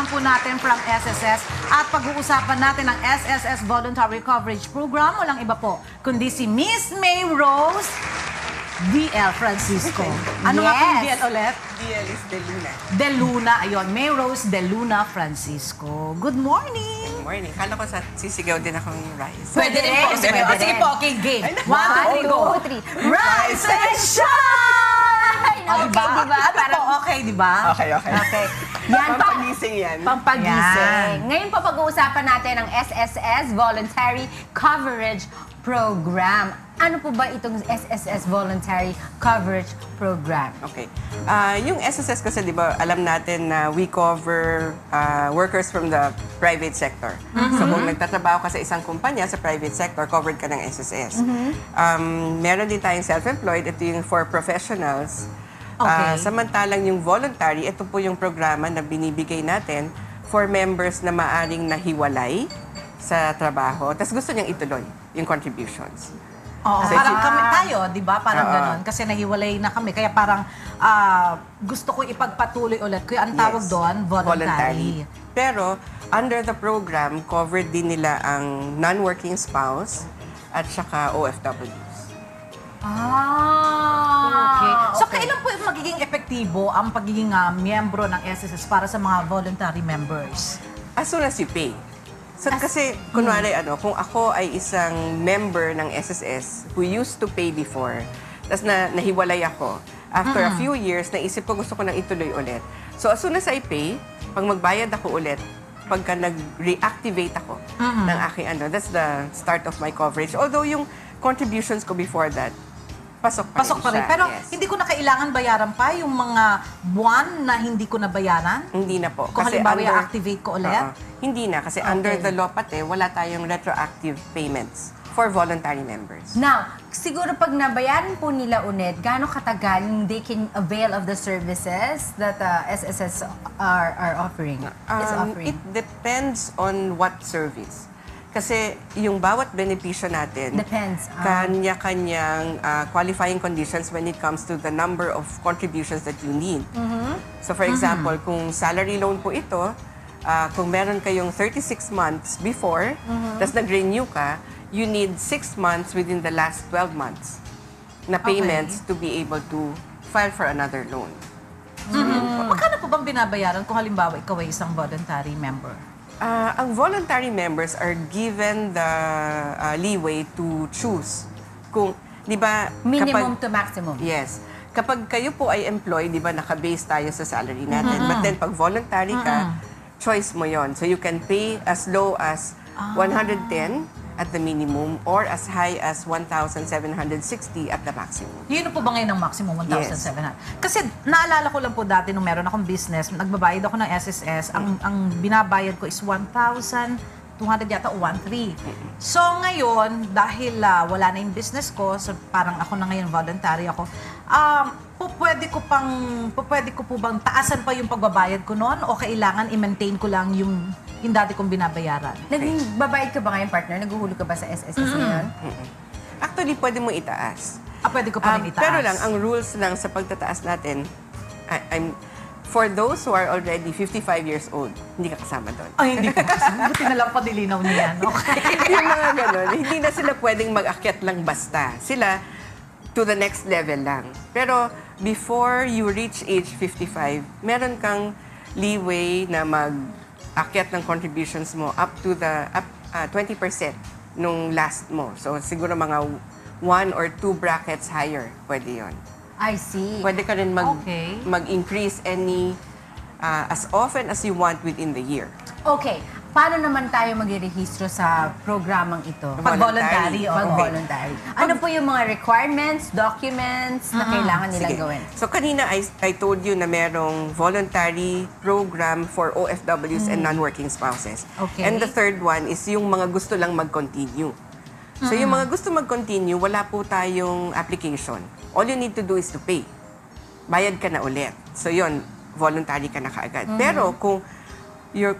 naman po natin from SSS at pag-uusapan natin ang SSS Voluntary Coverage Program. Walang iba po, kundi si Miss May Rose DL Francisco. Ano nga po yung DL ulit? DL is De Luna. De Luna, ayun. May Rose De Luna Francisco. Good morning! Good morning. Kala ko sisigaw din akong Rise. Pwede rin po. Sige, Pwede sige rin. po. Okay, game. 1, 2, 3, go. 1, 2, 3. Rise and shine! Okay, diba? Ano po? Okay, diba? Okay. Okay. Yan, Pampagising yan. pampagising. Yan. Ngayon pa pag-uusapan natin ang SSS Voluntary Coverage Program. Ano po ba itong SSS Voluntary Coverage Program? Okay. Yung SSS kasi, di ba, alam natin na we cover workers from the private sector. So kung nagtatrabaho ka sa isang kumpanya sa private sector, covered ka ng SSS. Meron din tayong self-employed. Ito yung for professionals. Okay. Samantalang yung voluntary, ito po yung programa na binibigay natin for members na maaring nahiwalay sa trabaho. Tapos gusto niyang ituloy yung contributions. Oo, So, parang if you- kami tayo, di ba? Parang Oo. ganon. Kasi nahiwalay na kami. Kaya parang gusto ko ipagpatuloy ulit. Kaya ang tawag Yes. doon, voluntary. Pero, under the program, covered din nila ang non-working spouse at saka OFWs. Okay. So, kailan po magiging epektibo ang pagiging miyembro ng SSS para sa mga voluntary members? As soon as you pay. So, kasi, kunwari, kung ako ay isang member ng SSS who used to pay before, tapos nahiwalay ako, after a few years, naisip ko gusto ko nang ituloy ulit. So, as soon as I pay, pag magbayad ako ulit, pagka nag-reactivate ako ng aking that's the start of my coverage. Although yung contributions ko before that, pasok pa rin siya. Pero Yes. hindi ko na kailangan bayaran pa yung mga buwan na hindi ko nabayaran? Hindi na po. Kung halimbawa i-activate ko ulit? Hindi na. Kasi under the law pati, wala tayong retroactive payments for voluntary members. Now, siguro pag nabayaran po nila ulit, gaano katagal they can avail of the services that SSS are offering? Is offering. It depends on what service. Kasi yung bawat benepisyo natin, Depends. kanya-kanyang qualifying conditions when it comes to the number of contributions that you need. So for example, kung salary loan po ito, kung meron kayong 36 months before, tapos nag-renew ka, you need 6 months within the last 12 months na payments to be able to file for another loan. So, yun po. Magkano po bang binabayaran kung halimbawa ikaw ay isang voluntary member? Ang voluntary members are given the leeway to choose. Kung, di ba, Minimum to maximum. Yes. Kapag kayo po ay employed, di ba, naka-base tayo sa salary natin. But then, pag voluntary ka, choice mo yon. So, you can pay as low as 110 at the minimum or as high as 1,760 at the maximum. Yun po ba ngayon ang maximum 1,700? Kasi naalala ko lang po dati nung meron akong business, nagbabayad ako ng SSS, ang binabayad ko is 1,200 yata o 1,300. So ngayon, dahil wala na yung business ko, so parang ako na ngayon voluntary ako, pwede ko po bang taasan pa yung pagbabayad ko noon o kailangan i-maintain ko lang yung dati kong binabayaran? Naging babayad ka ba ngayon, partner? Naguhulog ka ba sa SSS ngayon? Actually, pwede mo itaas. Pwede ko pa rin itaas. Pero lang, ang rules lang sa pagtataas natin, for those who are already 55 years old, hindi ka kasama doon. Ay, hindi ko kasi. Buti na lang padilinaw niyan. Okay. Yung mga ganun, hindi na sila pwedeng mag-akyat lang basta. Sila, to the next level lang. Pero before you reach age 55, meron kang leeway na mag-akyat ng contributions mo up to the 20% nung last mo. So siguro mga 1 or 2 brackets higher, pwede yon. I see. Pwede ka rin Okay. mag-increase any as often as you want within the year. Okay. Paano naman tayo mag-rehistro sa programang ito? Pag voluntary, Pag okay. voluntary. Ano po yung mga requirements, documents na kailangan nilang Sige. gawin? So kanina I told you na merong voluntary program for OFWs and non-working spouses. Okay. And the third one is yung mga gusto lang mag-continue. So yung mga gusto mag-continue, wala po tayong application. All you need to do is to pay. Bayad ka na ulit. So yun, voluntary ka na kaagad. Pero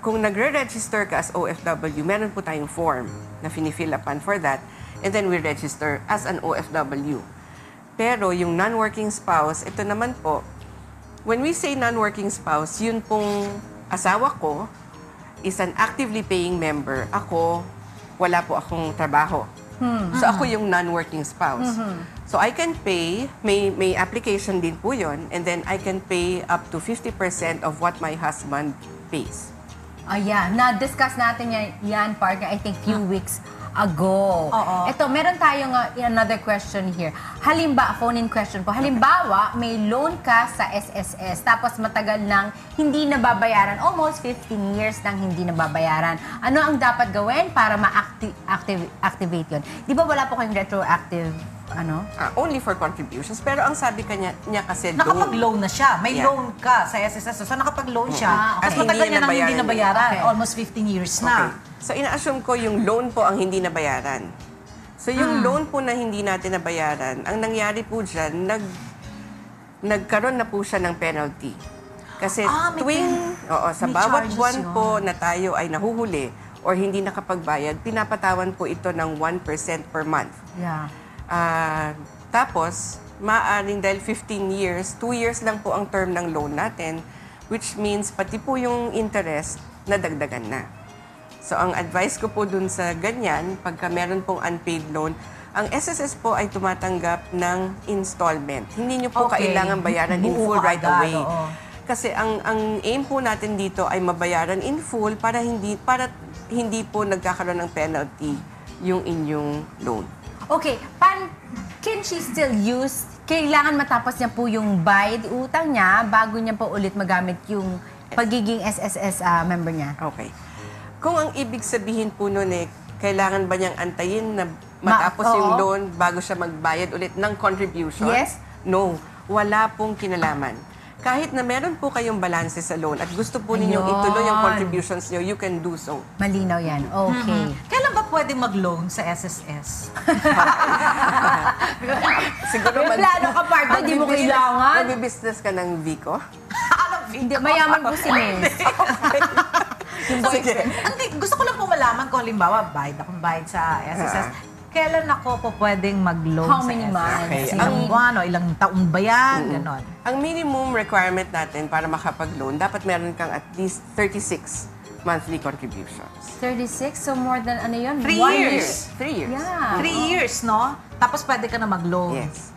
kung nagre-register ka as OFW, meron po tayong form na fini-fill upan for that, and then we register as an OFW. Pero yung non-working spouse, ito naman po, when we say non-working spouse, yun pong asawa ko is an actively paying member. Ako, wala po akong trabaho. So ako yung non-working spouse. So I can pay, may application din po yun, and then I can pay up to 50% of what my husband pays. Ayan, na-discuss natin yan, partner, I think few weeks ago. Oo. Ito, meron tayong another question here. Phone-in question po. Halimbawa, may loan ka sa SSS, tapos matagal nang hindi nababayaran, almost 15 years nang hindi nababayaran. Ano ang dapat gawin para ma-activate yun? Di ba wala po kayong retroactive, Only for contributions. Pero ang sabi niya kasi Nakapag-loan na siya. May Yeah. loan ka sa SSS. So, nakapag-loan siya. Okay. At matagal Hindi niya nang hindi nabayaran. nabayaran. Okay. Almost 15 years Okay. na. So, ina-assume ko yung loan po ang hindi nabayaran. So, yung loan po na hindi natin nabayaran, ang nangyari po dyan, nagkaroon na po siya ng penalty. Kasi May sa may bawat charges buwan yun. po na tayo ay nahuhuli or hindi nakapagbayad, pinapatawan po ito ng 1% per month. Yeah. Tapos, maaaring dahil 15 years, 2 years lang po ang term ng loan natin, which means pati po yung interest, nadagdagan na. So, ang advice ko po dun sa ganyan, pagka meron pong unpaid loan, ang SSS po ay tumatanggap ng installment. Hindi nyo po Okay. kailangan bayaran in Buo full right kaagad, away. oo. Kasi ang aim po natin dito ay mabayaran in full para hindi po nagkakaroon ng penalty yung inyong loan. Okay, can she still use, kailangan matapos niya po yung bayad utang niya bago niya po ulit magamit yung pagiging SSS member niya? Okay. Kung ang ibig sabihin po nun kailangan ba niyang antayin na matapos yung oo. loan bago siya magbayad ulit ng contribution? Yes. No. Wala pong kinalaman. Kahit na meron po kayong balanse sa loan at gusto po ninyong Ayun. ituloy yung contributions niyo, you can do so. Malinaw yan. Okay. Kailan ba pwede mag-loan sa SSS? Siguro May plano ka, partner, di mo kailangan. Magbibusiness ka ng Vico? Hindi, mayaman po si Miss. Sige. Hindi, gusto ko lang po malaman kung halimbawa, bayad sa SSS. Kailan ako po pwedeng mag-loan How sa many SSS? months? Okay. Ilang buwan o ilang taon ba yan? Ganon. Ang minimum requirement natin para makapag-loan, dapat meron kang at least 36 monthly contributions. 36, so more than ano yun? 3 1 years. 3 years. Yeah. 3 years, no? Tapos pwede ka na mag-loan. Yes.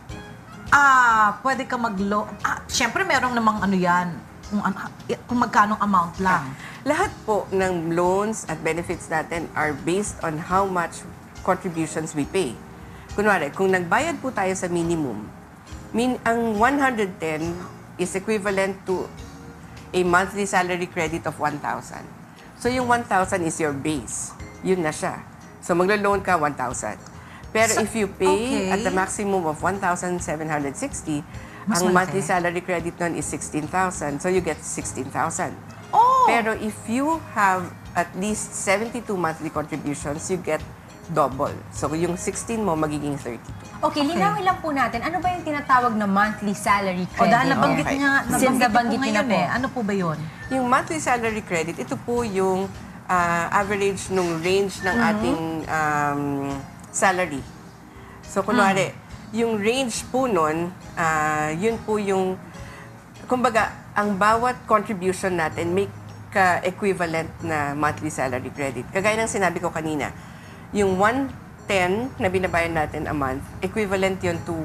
Pwede ka mag-loan. Siyempre, merong namang ano yan, kung magkanong amount lang. Lahat po ng loans at benefits natin are based on how much contributions we pay. Kunwari, kung nagbayad po tayo sa minimum, ang 110 is equivalent to a monthly salary credit of 1,000. So yung 1,000 is your base. Yun na siya. So maglo-loan ka 1,000. Pero if you pay at the maximum of 1,760, Mas ang malaki. monthly salary credit nun is 16,000. So you get 16,000. Oh! Pero if you have at least 72 monthly contributions, you get double. So yung 16 mo magiging 32. Okay, linawin lang po natin. Ano ba yung tinatawag na monthly salary O credit? dahil nabanggit Okay. niya, Since nabanggit nabanggit niyo niyo na po. Ano po ba yun? Yung monthly salary credit, ito po yung average nung range ng ating salary. So, kunwari, yung range po nun, yun po yung, kumbaga, ang bawat contribution natin may ka-equivalent na monthly salary credit. Kagaya ng sinabi ko kanina, yung 110 na binabayan natin a month, equivalent yun to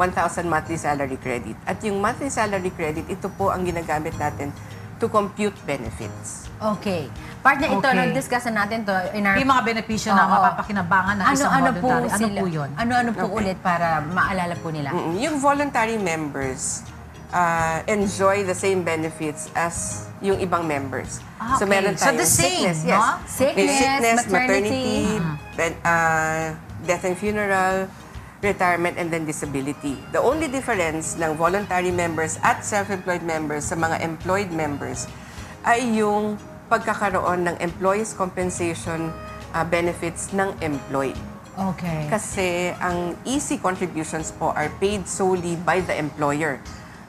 1,000 monthly salary credit. At yung monthly salary credit, ito po ang ginagamit natin to compute benefits. Okay. Partner, ito, Okay. nag-discuss na natin to in our... Yung mga benepisyo na Oo. mapapakinabangan ng isang voluntary. Ano po yun? Ano po ulit para maalala po nila? Yung voluntary members enjoy the same benefits as yung ibang members. So, Okay. meron So, tayong the same, sickness, no? yes. May Sickness, maternity. Death and funeral, retirement, and then disability. The only difference ng voluntary members at self-employed members sa mga employed members ay yung pagkakaroon ng employees' compensation benefits ng employed. Okay. Kasi ang easy contributions po are paid solely by the employer.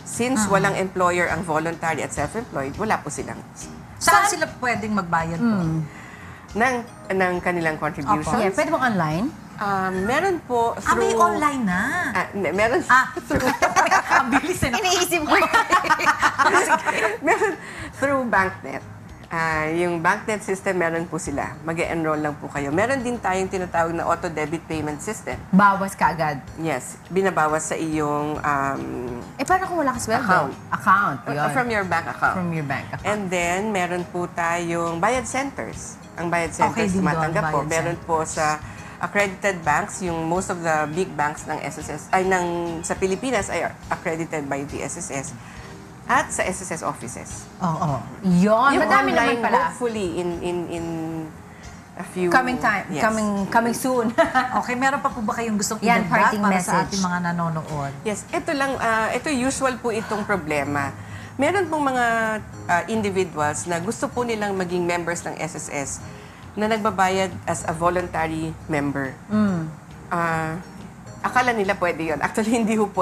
Since walang employer ang voluntary at self-employed, wala po silang Saan sila pwedeng magbayad po? ng kanilang contributions. Yeah, pwede bang online? Meron po May through... online na. Meron Ang bilis eh. Iniisip mo. meron through BankNet. Yung BankNet system, meron po sila. Mag-e-enroll lang po kayo. Meron din tayong tinatawag na auto-debit payment system. Bawas ka agad. Yes, binabawas sa iyong Paano kung wala ka sweldo? Account. Account, yun. from your bank account. From your bank account. And then, meron po tayong bayad centers. Ang bayad Okay centers, din doon, tumatanggap po. bayad Meron po sa accredited banks, yung most of the big banks ng SSS, sa Pilipinas ay accredited by the SSS. At sa SSS offices. Oo. Yun, Yung madami online, naman pala. hopefully, in a few... Coming time, Yes. coming soon. Okay, meron pa po ba kayong gustong Yan, idagdag parting para sa message. ating mga nanonood? Yes, ito lang, ito usual po itong problema. Meron pong mga individuals na gusto po nilang maging members ng SSS na nagbabayad as a voluntary member. Akala nila pwede yon. Actually, hindi po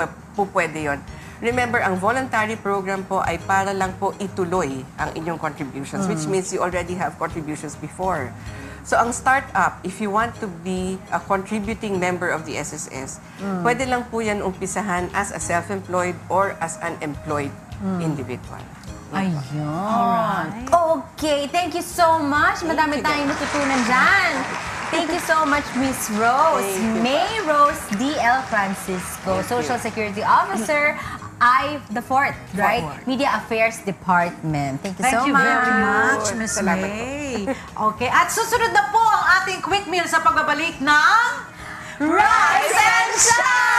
pwede yon. Remember, ang voluntary program po ay para lang po ituloy ang inyong contributions, which means you already have contributions before. So, ang startup, if you want to be a contributing member of the SSS, pwede lang po yan umpisahan as a self-employed or as an employed individual. Ayun. Okay, thank you so much. Madami you, tayong natutunan dyan. Thank you so much, Miss Rose. Thank you. May Rose D.L. Francisco, Thank you. Social Security Officer, the fourth, right? Fourth. Media Affairs Department. Thank you Thank so you much. very much, Miss Salamat po. May. Okay, at susunod na po ang ating quick meal sa pagbabalik ng Rise and Shine!